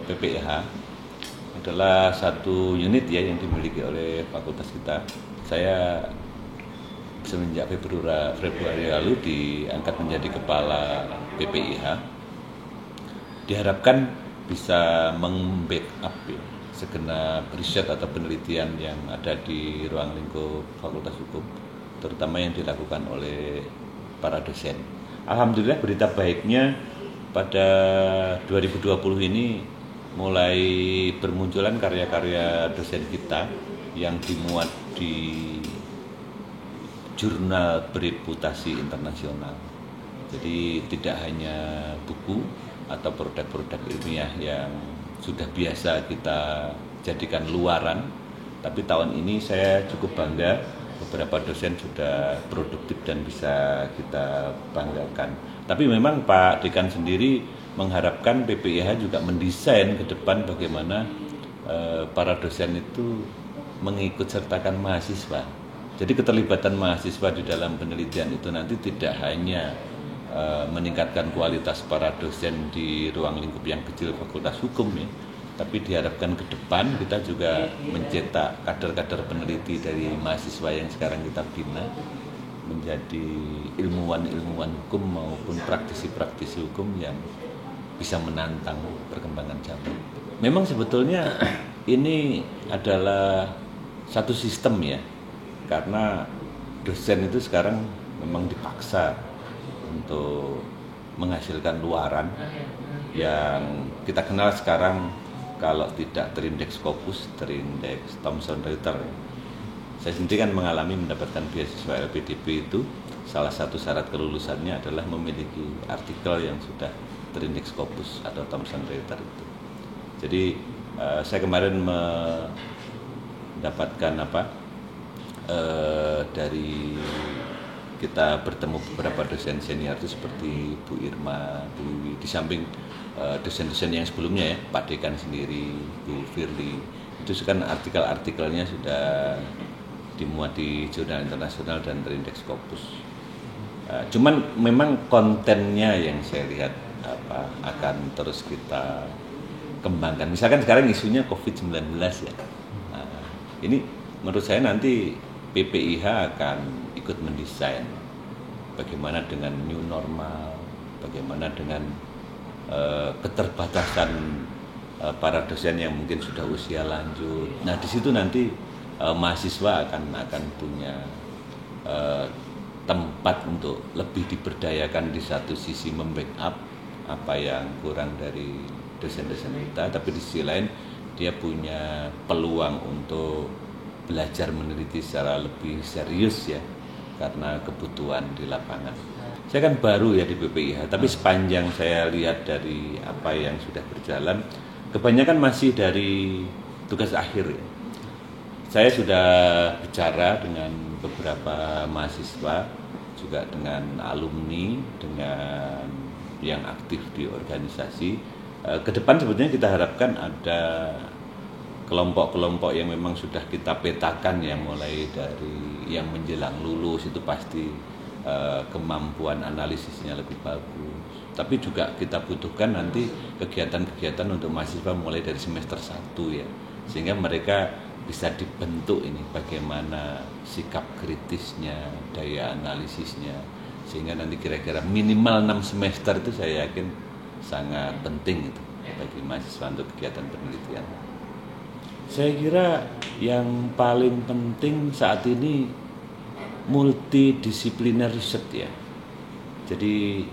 PPIH adalah satu unit ya yang dimiliki oleh fakultas kita. Saya semenjak Februari lalu diangkat menjadi kepala PPIH. Diharapkan bisa meng-backup ya, segenap riset atau penelitian yang ada di ruang lingkup Fakultas Hukum, terutama yang dilakukan oleh para dosen. Alhamdulillah berita baiknya pada 2020 ini mulai bermunculan karya-karya dosen kita yang dimuat di jurnal bereputasi internasional. Jadi tidak hanya buku atau produk-produk ilmiah yang sudah biasa kita jadikan luaran, tapi tahun ini saya cukup bangga beberapa dosen sudah produktif dan bisa kita banggakan. Tapi memang Pak Dekan sendiri mengharapkan PPIH juga mendesain ke depan bagaimana para dosen itu mengikut sertakan mahasiswa. Jadi keterlibatan mahasiswa di dalam penelitian itu nanti tidak hanya meningkatkan kualitas para dosen di ruang lingkup yang kecil Fakultas Hukum ya, tapi diharapkan ke depan kita juga mencetak kader-kader peneliti dari mahasiswa yang sekarang kita bina menjadi ilmuwan-ilmuwan hukum maupun praktisi-praktisi hukum yang bisa menantang perkembangan zaman. Memang sebetulnya ini adalah satu sistem ya, karena dosen itu sekarang memang dipaksa untuk menghasilkan luaran yang kita kenal sekarang, kalau tidak terindeks Scopus, terindeks Thomson Reuters. Saya sendiri kan mendapatkan beasiswa LPDP itu, salah satu syarat kelulusannya adalah memiliki artikel yang sudah terindeks Scopus atau Thomson Reuters itu. Jadi saya kemarin mendapatkan dari kita bertemu beberapa dosen senior itu seperti Bu Irma, Bu Wiwi, di samping dosen-dosen yang sebelumnya ya, Pak Dekan sendiri, Bu Firly, itu kan artikel-artikelnya sudah dimuat di jurnal internasional dan terindeks Scopus. Cuman memang kontennya yang saya lihat akan terus kita kembangkan. Misalkan sekarang isunya COVID-19 ya. Ini menurut saya nanti PPIH akan ikut mendesain bagaimana dengan new normal, bagaimana dengan keterbatasan para dosen yang mungkin sudah usia lanjut. Nah di situ nanti mahasiswa akan punya tempat untuk lebih diberdayakan, di satu sisi membackup apa yang kurang dari dosen-dosen kita, tapi di sisi lain dia punya peluang untuk belajar meneliti secara lebih serius ya, karena kebutuhan di lapangan. Saya kan baru ya di PPIH, tapi sepanjang saya lihat dari apa yang sudah berjalan, kebanyakan masih dari tugas akhir ya. Saya sudah bicara dengan beberapa mahasiswa, juga dengan alumni, dengan yang aktif di organisasi. Kedepan sebetulnya kita harapkan ada kelompok-kelompok yang memang sudah kita petakan ya, mulai dari yang menjelang lulus itu pasti kemampuan analisisnya lebih bagus. Tapi juga kita butuhkan nanti kegiatan-kegiatan untuk mahasiswa mulai dari semester 1 ya, sehingga mereka bisa dibentuk ini bagaimana sikap kritisnya, daya analisisnya, sehingga nanti kira-kira minimal 6 semester itu saya yakin sangat penting itu bagi mahasiswa untuk kegiatan penelitian. Saya kira yang paling penting saat ini multidisipliner riset ya. Jadi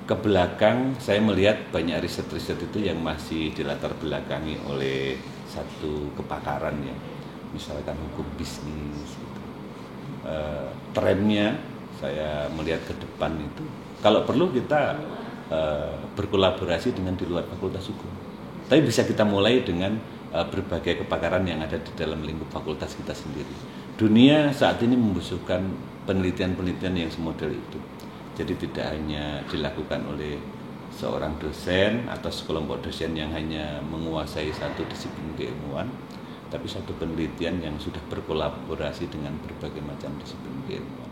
ke belakang saya melihat banyak riset-riset itu yang masih dilatar belakangi oleh satu kepakaran ya, misalkan hukum bisnis gitu. Trennya saya melihat ke depan itu kalau perlu kita berkolaborasi dengan di luar Fakultas Hukum, tapi bisa kita mulai dengan berbagai kepakaran yang ada di dalam lingkup fakultas kita sendiri. Dunia saat ini membutuhkan penelitian-penelitian yang semodel itu. Jadi tidak hanya dilakukan oleh seorang dosen atau sekelompok dosen yang hanya menguasai satu disiplin keilmuan, tapi satu penelitian yang sudah berkolaborasi dengan berbagai macam disiplin keilmuan.